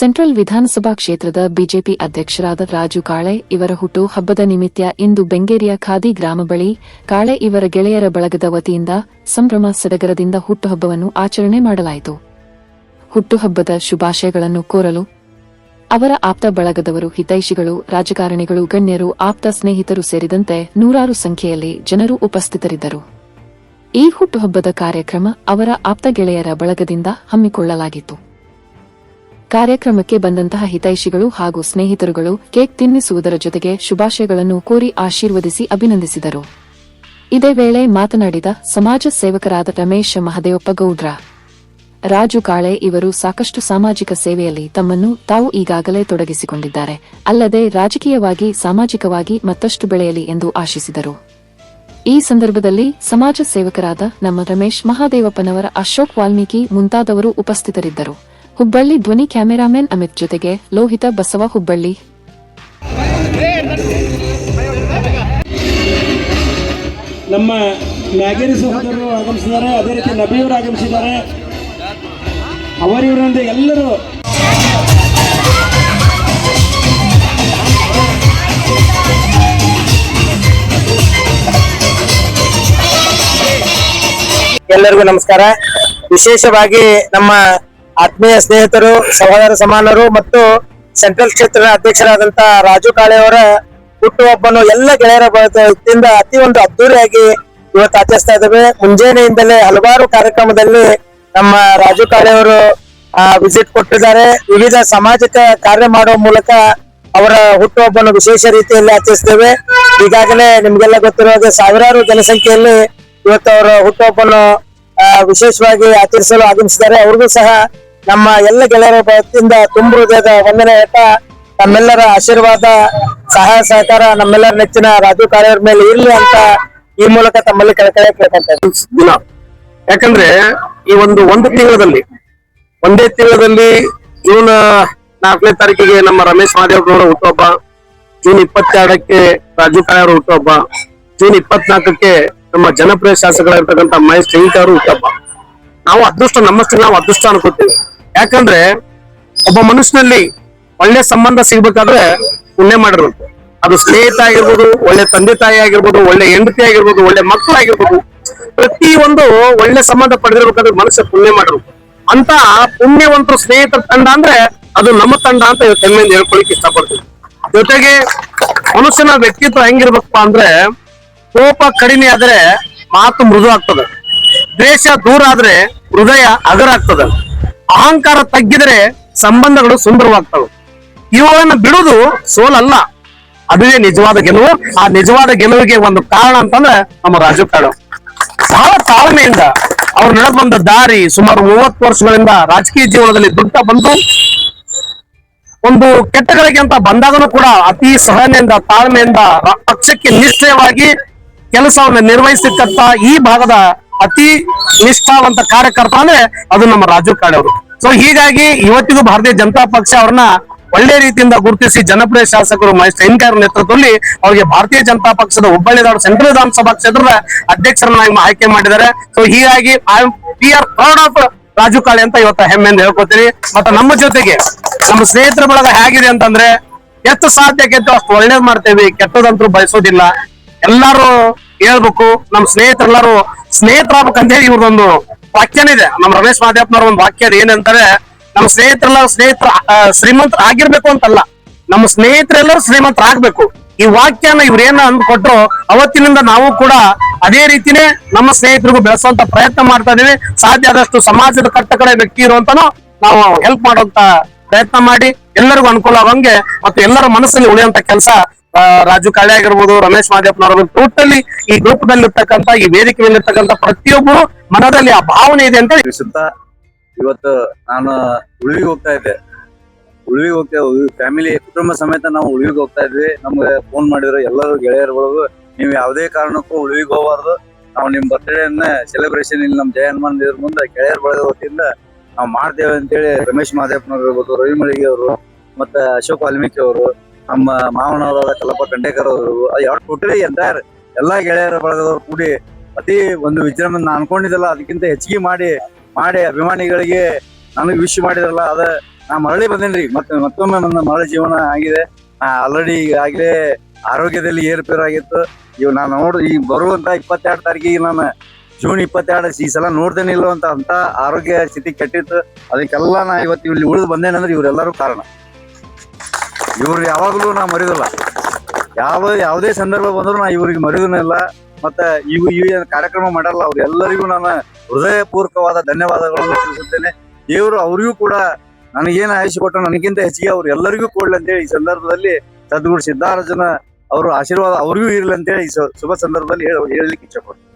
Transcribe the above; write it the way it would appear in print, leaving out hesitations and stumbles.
Central ವಿಧಾನಸಭಾ ಕ್ಷೇತ್ರದ BJP ಅಧ್ಯಕ್ಷರಾದ ರಾಜು ಕಾಳೆ ಇವರ ಹುಟ್ಟು ಹಬ್ಬದ ನಿಮಿತ್ತ ಇಂದು ಬೆಂಗೇರಿಯ ಖಾದಿ ಗ್ರಾಮ ಬಳಿ ಕಾಳೆ ಇವರ ಗೆಳೆಯರ ಬಳಗದ ವತಿಯಿಂದ ಸಂಭ್ರಮ ಸಡಗರದಿಂದ ಹುಟ್ಟುಹಬ್ಬವನ್ನು ಆಚರಣೆ ಮಾಡಲಾಯಿತು. ಹುಟ್ಟುಹಬ್ಬದ ಶುಭಾಶಯಗಳನ್ನು ಕೋರಲು ಅವರ ಆಪ್ತ ಬಳಗದವರು, ಹಿತೈಷಿಗಳು, ರಾಜಕಾರಣಿಗಳು, ಗಣ್ಯರು, ಆಪ್ತ ಸ್ನೇಹಿತರು ಸೇರಿದಂತೆ ನೂರಾರು ಸಂಖ್ಯೆಯಲ್ಲಿ ಜನರು ಉಪಸ್ಥಿತರಿದ್ದರು. ಈ ಹುಟ್ಟುಹಬ್ಬದ ಕಾರ್ಯಕ್ರಮ ಅವರ ಆಪ್ತ ಗೆಳೆಯರ ಬಳಗದಿಂದ ಹಮ್ಮಿಕೊಳ್ಳಲಾಗಿತ್ತು. ಕಾರ್ಯಕ್ರಮಕ್ಕೆ ಬಂದಂತಹ ಹಿತೈಷಿಗಳು ಹಾಗೂ ಸ್ನೇಹಿತರುಗಳು ಕೇಕ್ ತಿನ್ನಿಸುವುದರ ಜೊತೆಗೆ ಶುಭಾಶಯಗಳನ್ನು ಕೋರಿ ಆಶೀರ್ವದಿಸಿ ಅಭಿನಂದಿಸಿದರು. ಇದೇ ವೇಳೆ ಮಾತನಾಡಿದ ಸಮಾಜ ಸೇವಕರಾದ ರಮೇಶ್ ಮಹದೇವಪ್ಪ ಗೌಡ್ರ, ರಾಜು ಕಾಳೆ ಇವರು ಸಾಕಷ್ಟು ಸಾಮಾಜಿಕ ಸೇವೆಯಲ್ಲಿ ತಮ್ಮನ್ನು ತಾವು ಈಗಾಗಲೇ ತೊಡಗಿಸಿಕೊಂಡಿದ್ದಾರೆ. ಅಲ್ಲದೆ ರಾಜಕೀಯವಾಗಿ, ಸಾಮಾಜಿಕವಾಗಿ ಮತ್ತಷ್ಟು ಬೆಳೆಯಲಿ ಎಂದು ಆಶಿಸಿದರು. ಈ ಸಂದರ್ಭದಲ್ಲಿ ಸಮಾಜ ಸೇವಕರಾದ ನಮ್ಮ ರಮೇಶ್ ಮಹಾದೇವಪ್ಪನವರ, ಅಶೋಕ್ ವಾಲ್ಮೀಕಿ ಮುಂತಾದವರು ಉಪಸ್ಥಿತರಿದ್ದರು. ಹುಬ್ಬಳ್ಳಿ ಧ್ವನಿ ಕ್ಯಾಮೆರಾಮನ್ ಅಮಿತ್ ಜೊತೆಗೆ ಲೋಹಿತ ಬಸವ, ಹುಬ್ಬಳ್ಳಿ. ನಮ್ಮ ಮ್ಯಾಗೇರಿ ಸಹೋದರರು ಆಗಮಿಸಿದ್ದಾರೆ, ಅದೇ ರೀತಿ ನಬಿಯವರು ಆಗಮಿಸಿದ್ದಾರೆ. ಅವರಿವರಿಂದ ಎಲ್ಲರೂ ಎಲ್ಲರಿಗೂ ನಮಸ್ಕಾರ. ವಿಶೇಷವಾಗಿ ನಮ್ಮ ಆತ್ಮೀಯ ಸ್ನೇಹಿತರು, ಸಹೋದರ ಸಮಾನರು ಮತ್ತು ಸೆಂಟ್ರಲ್ ಕ್ಷೇತ್ರದ ಅಧ್ಯಕ್ಷರಾದಂತ ರಾಜು ಕಾಳೆ ಅವರ ಹುಟ್ಟುಹಬ್ಬನ್ನು ಎಲ್ಲ ಗೆಳೆಯರ ಬಳಗದಿಂದ ಅತಿ ಒಂದು ಅದ್ದೂರಿಯಾಗಿ ಇವತ್ತು ಆಚರಿಸ್ತಾ ಇದ್ದೇವೆ. ಮುಂಜಾನೆಯಿಂದಲೇ ಹಲವಾರು ಕಾರ್ಯಕ್ರಮದಲ್ಲಿ ನಮ್ಮ ರಾಜು ಕಾಳೆ ಅವರು ವಿಸಿಟ್ ಕೊಟ್ಟಿದ್ದಾರೆ. ವಿವಿಧ ಸಾಮಾಜಿಕ ಕಾರ್ಯ ಮಾಡುವ ಮೂಲಕ ಅವರ ಹುಟ್ಟುಹಬ್ಬನ್ನು ವಿಶೇಷ ರೀತಿಯಲ್ಲಿ ಆಚರಿಸ್ತೇವೆ. ಈಗಾಗಲೇ ನಿಮ್ಗೆಲ್ಲ ಗೊತ್ತಿರುವ ಸಾವಿರಾರು ಜನಸಂಖ್ಯೆಯಲ್ಲಿ ಇವತ್ತು ಅವರ ಹುಟ್ಟುಹಬ್ಬನ್ನು ವಿಶೇಷವಾಗಿ ಆಚರಿಸಲು ಆಗಮಿಸಿದ್ದಾರೆ. ಅವ್ರಿಗೂ ಸಹ ನಮ್ಮ ಎಲ್ಲ ಗೆಳೆಯರ ವತಿಯಿಂದ ತುಂಬ ಹೃದಯದ ವಂದನೆ ಹೇಳ್ತಾ, ನಮ್ಮೆಲ್ಲರ ಆಶೀರ್ವಾದ, ಸಹಾಯ ಸಹಕಾರ ನಮ್ಮೆಲ್ಲರ ನೆಚ್ಚಿನ ರಾಜು ಕಾಳೆ ಅವ್ರ ಮೇಲೆ ಇರ್ಲಿ ಅಂತ ಈ ಮೂಲಕ ತಮ್ಮಲ್ಲಿ ಕಳಕಳಿ ಕೇಳ್ಕೊಂತ ದಿನ. ಯಾಕಂದ್ರೆ ಈ ಒಂದು ತಿಂಗಳಲ್ಲಿ, ಒಂದೇ ತಿಂಗಳಲ್ಲಿ ಜೂನ್ 4ನೇ ತಾರೀಕಿಗೆ ನಮ್ಮ ರಮೇಶ್ ಮಹದೇವಪ್ಪನವರ ಹುಟ್ಟುಹಬ್ಬ, ಜೂನ್ 22ಕ್ಕೆ ರಾಜು ಕಾಳೆ ಅವರ ಹುಟ್ಟುಹಬ್ಬ, ಜೂನ್ 24ಕ್ಕೆ ನಮ್ಮ ಜನಪ್ರಿಯ ಶಾಸಕರಾಗಿರ್ತಕ್ಕಂಥ ಮಹೇಶ್ ತೆಂಗಿನಕಾಯಿ ಅವರು ಹುಟ್ಟುಹಬ್ಬ. ನಾವು ನಮ್ಮಷ್ಟು ನಾವು ಅದೃಷ್ಟ ಅನ್ಕೋತೀವಿ. ಯಾಕಂದ್ರೆ ಒಬ್ಬ ಮನುಷ್ಯನಲ್ಲಿ ಒಳ್ಳೆ ಸಂಬಂಧ ಸಿಗ್ಬೇಕಾದ್ರೆ ಪುಣ್ಯ ಮಾಡಿರುತ್ತೆ. ಅದು ಸ್ನೇಹಿತ ಆಗಿರ್ಬೋದು, ಒಳ್ಳೆ ತಂದೆ ತಾಯಿ ಆಗಿರ್ಬೋದು, ಒಳ್ಳೆ ಹೆಂಡತಿ ಆಗಿರ್ಬೋದು, ಒಳ್ಳೆ ಮಕ್ಕಳಾಗಿರ್ಬೋದು, ಪ್ರತಿ ಒಂದು ಒಳ್ಳೆ ಸಂಬಂಧ ಪಡೆದಿರ್ಬೇಕಾದ್ರೆ ಮನುಷ್ಯ ಪುಣ್ಯ ಮಾಡಿರ್ಬೇಕು. ಅಂತ ಪುಣ್ಯವಂತರು ಸ್ನೇಹಿತರ ತಂಡ ಅಂದ್ರೆ ಅದು ನಮ್ಮ ತಂಡ ಅಂತ ಹೆಮ್ಮೆಯಿಂದ ಹೇಳ್ಕೊಳಿಕ್ ಇಷ್ಟಪಡ್ತೀವಿ. ಜೊತೆಗೆ ಮನುಷ್ಯನ ವ್ಯಕ್ತಿತ್ವ ಹೆಂಗಿರ್ಬೇಕಪ್ಪ ಅಂದ್ರೆ, ಕೋಪ ಕಡಿಮೆ ಆದ್ರೆ ಮಾತು ಮೃದು ಆಗ್ತದೆ, ದ್ವೇಷ ದೂರ ಆದ್ರೆ ಹೃದಯ ಅಗರ ಆಗ್ತದೆ, ಅಹಂಕಾರ ತಗ್ಗಿದ್ರೆ ಸಂಬಂಧಗಳು ಸುಂದರವಾಗ್ತವೆ. ಇವುಗಳನ್ನ ಬಿಡುವುದು ಸೋಲಲ್ಲ, ಅದುವೇ ನಿಜವಾದ ಗೆಲುವು. ಆ ನಿಜವಾದ ಗೆಲುವಿಗೆ ಒಂದು ಕಾರಣ ಅಂತಂದ್ರೆ ನಮ್ಮ ರಾಜು ಕಾಳೆ. ಬಹಳ ತಾಳ್ಮೆಯಿಂದ ಅವ್ರು ನಡೆದು ಬಂದ ದಾರಿ, ಸುಮಾರು 30 ವರ್ಷಗಳಿಂದ ರಾಜಕೀಯ ಜೀವನದಲ್ಲಿ ದುಡ್ಡ ಬಂದು ಒಂದು ಕೆಟ್ಟಗಳಿಗೆ ಅಂತ ಬಂದಾಗನೂ ಕೂಡ ಅತಿ ಸಹನೆಯಿಂದ, ತಾಳ್ಮೆಯಿಂದ ಪಕ್ಷಕ್ಕೆ ನಿಶ್ಚಯವಾಗಿ ಕೆಲಸವನ್ನು ನಿರ್ವಹಿಸತಕ್ಕಂತ ಈ ಭಾಗದ ಅತಿ ನಿಷ್ಠಾವಂತ ಕಾರ್ಯಕರ್ತ ಅಂದ್ರೆ ಅದು ನಮ್ಮ ರಾಜು ಕಾಳೆ ಅವರು. ಸೊ ಹೀಗಾಗಿ ಇವತ್ತಿಗೂ ಭಾರತೀಯ ಜನತಾ ಪಕ್ಷ ಅವ್ರನ್ನ ಒಳ್ಳೆ ರೀತಿಯಿಂದ ಗುರುತಿಸಿ ಜನಪ್ರಿಯ ಶಾಸಕರು ಮಹೇಶ್ ತೆಂಗಿನಕಾಯಿ ನೇತೃತ್ವದಲ್ಲಿ ಅವರಿಗೆ ಭಾರತೀಯ ಜನತಾ ಪಕ್ಷದ ಹುಬ್ಬಳ್ಳಿ ಧಾರವಾಡ ಸೆಂಟ್ರಲ್ ವಿಧಾನಸಭಾ ಕ್ಷೇತ್ರದ ಅಧ್ಯಕ್ಷರನ್ನ ಆಯ್ಕೆ ಮಾಡಿದ್ದಾರೆ. ಸೊ ಹೀಗಾಗಿ we are proud of Raju Kale ಅಂತ ಇವತ್ತು ಹೆಮ್ಮೆಯಿಂದ ಹೇಳ್ಕೊತೀನಿ. ಮತ್ತೆ ನಮ್ಮ ಜೊತೆಗೆ ನಮ್ಮ ಸ್ನೇಹಿತರ ಬಳಗ ಹೇಗಿದೆ ಅಂತಂದ್ರೆ, ಎಷ್ಟು ಸಾಧ್ಯಕ್ಕೆ ಅಷ್ಟು ಒಳ್ಳೇದ್ ಮಾಡ್ತೇವೆ, ಕೆಟ್ಟದಂತೂ ಬಯಸೋದಿಲ್ಲ. ಎಲ್ಲಾರು ಹೇಳ್ಬೇಕು, ನಮ್ಮ ಸ್ನೇಹಿತರೆಲ್ಲರೂ ಸ್ನೇಹಿತರಾಗಬೇಕಂತ ಹೇಳಿ ಇವ್ರದೊಂದು ವಾಕ್ಯನಿದೆ. ನಮ್ಮ ರಮೇಶ್ ಮಹದೇವಪ್ಪನವ್ರ ಒಂದು ವಾಕ್ಯ ಏನಂತಾರೆ, ನಮ್ಮ ಸ್ನೇಹಿತರ ಶ್ರೀಮಂತರ ಆಗಿರ್ಬೇಕು ಅಂತಲ್ಲ, ನಮ್ಮ ಸ್ನೇಹಿತರೆಲ್ಲರೂ ಶ್ರೀಮಂತರಾಗ್ಬೇಕು. ಈ ವಾಕ್ಯನ ಇವ್ರೇನ ಅಂದ್ಕೊಟ್ರು, ಅವತ್ತಿನಿಂದ ನಾವು ಕೂಡ ಅದೇ ರೀತಿನೇ ನಮ್ಮ ಸ್ನೇಹಿತರಿಗೂ ಬೆಳೆಸುವಂತ ಪ್ರಯತ್ನ ಮಾಡ್ತಾ ಇದೀವಿ. ಸಾಧ್ಯ ಆದಷ್ಟು ಸಮಾಜದ ಕಟ್ಟಕಡೆ ವ್ಯಕ್ತಿ ಇರುವಂತನೂ ನಾವು ಹೆಲ್ಪ್ ಮಾಡುವಂತ ಪ್ರಯತ್ನ ಮಾಡಿ ಎಲ್ಲರಿಗೂ ಅನುಕೂಲ ಆಗೋಂಗೆ ಮತ್ತು ಎಲ್ಲರ ಮನಸ್ಸಲ್ಲಿ ಉಳಿಯುವಂತ ಕೆಲಸ ರಾಜು ಕಾಳೆ ಆಗಿರ್ಬೋದು, ರಮೇಶ್ ಮಹದೇವಪ್ಪನವರು ಟೋಟಲಿ ಈ ಗ್ರೂಪ್ ನಲ್ಲಿರ್ತಕ್ಕಂಥ, ಈ ವೇದಿಕೆ ಮೇಲಿರ್ತಕ್ಕಂಥ ಪ್ರತಿಯೊಬ್ಬರು ಮನದಲ್ಲಿ ಆ ಭಾವನೆ ಇದೆ ಅಂತ ತಿಳಿಸುತ್ತಾ, ಇವತ್ತು ನಾನು ಉಳಿವಿಗೆ ಹೋಗ್ತಾ ಇದ್ದೆ. ಫ್ಯಾಮಿಲಿ ಕುಟುಂಬ ಸಮೇತ ನಾವು ಉಳಿವಿಗೆ ಹೋಗ್ತಾ ಇದ್ವಿ. ನಮ್ಗೆ ಫೋನ್ ಮಾಡಿದ್ರು ಎಲ್ಲರೂ ಗೆಳೆಯರುಗಳು, ನೀವು ಯಾವುದೇ ಕಾರಣಕ್ಕೂ ಉಳಿವಿಗೆ ಹೋಗಬಾರ್ದು, ನಾವು ನಿಮ್ ಬರ್ತ್ಡೇನ ಸೆಲೆಬ್ರೇಷನ್ ಇಲ್ಲಿ ನಮ್ಮ ಜಯ ಹನುಮಾನ್ ದೇವ್ರ ಮುಂದೆ ಗೆಳೆಯರ ಬಳಗ ವತಿಯಿಂದ ನಾವು ಮಾಡ್ತೇವೆ ಅಂತೇಳಿ ರಮೇಶ್ ಮಹದೇವಪ್ಪನವ್ರು ಇರ್ಬೋದು, ರವಿ ಮಳಿಗೆ ಅವರು, ಮತ್ತೆ ಅಶೋಕ್ ವಾಲ್ಮೀಕಿ ಅವರು, ನಮ್ಮ ಮಾವನವರಾದ ಕಲ್ಲಪ್ಪ ಖಂಡೇಕರ್ ಅವರು, ಟೋಟಲಿ ಎಂಟೈರ್ ಎಲ್ಲಾ ಗೆಳೆಯರ ಬಳಗದವ್ರು ಕೂಡಿ ಅತಿ ಒಂದು ವಿಜೃಂಭಣೆ ನಾನು ಅನ್ಕೊಂಡಿದ್ದಲ್ಲ ಅದಕ್ಕಿಂತ ಹೆಚ್ಚಿಗೆ ಮಾಡಿ ಅಭಿಮಾನಿಗಳಿಗೆ ನನಗೆ ವಿಶ್ ಮಾಡಿದ್ರಲ್ಲ, ನಾ ಮರಳಿ ಬಂದೇನ್ರಿ ಮತ್ತೊಮ್ಮೆ ನನ್ನ ಮರಳಿ ಜೀವನ ಆಗಿದೆ. ಆಲ್ರೆಡಿ ಈಗಾಗಲೇ ಆರೋಗ್ಯದಲ್ಲಿ ಏರುಪೇರು ಆಗಿತ್ತು. ಇವ್ ನಾನು ನೋಡ್ ಈಗ ಬರುವಂತ 22 ತಾರೀಕಿಗೆ ನಾನು ಜೂನ್ 22 ಈ ಸಲ ನೋಡ್ದೇನೆ ಇಲ್ಲವಂತ ಅಂತ ಆರೋಗ್ಯ ಸ್ಥಿತಿ ಕೆಟ್ಟಿತ್ತು. ಅದಕ್ಕೆಲ್ಲ ನಾ ಇವತ್ತು ಇಲ್ಲಿ ಉಳಿದು ಬಂದೇನಂದ್ರೆ ಇವರೆಲ್ಲರೂ ಕಾರಣ. ಇವ್ರು ಯಾವಾಗಲೂ ನಾ ಮರೆಯೋದಿಲ್ಲ. ಯಾವುದೇ ಸಂದರ್ಭ ಬಂದ್ರು ನಾ ಇವ್ರಿಗೆ ಮರೆಯೋದೂ ಇಲ್ಲ. ಮತ್ತೆ ಇವು ಕಾರ್ಯಕ್ರಮ ಮಾಡಲ್ಲ ಅವ್ರೆಲ್ಲರಿಗೂ ನಾನು ಹೃದಯಪೂರ್ವಕವಾದ ಧನ್ಯವಾದಗಳನ್ನು ತಿಳಿಸುತ್ತೇನೆ. ದೇವರು ಅವರಿಗೂ ಕೂಡ ನನಗೇನು ಆಯುಷ್ಯ ಕೊಟ್ಟು ನನಗಿಂತ ಹೆಚ್ಚಿಗೆ ಅವ್ರು ಎಲ್ಲರಿಗೂ ಕೊಡ್ಲಿ ಅಂತೇಳಿ ಈ ಸಂದರ್ಭದಲ್ಲಿ ಸದ್ಗುರು ಸಿದ್ಧಾರಜನ ಅವರು ಆಶೀರ್ವಾದ ಅವ್ರಿಗೂ ಇರ್ಲಿ ಅಂತೇಳಿ ಈ ಶುಭ ಸಂದರ್ಭದಲ್ಲಿ ಹೇಳಲಿಕ್ಕೆ ಇಷ್ಟಪಡ್ತೀನಿ.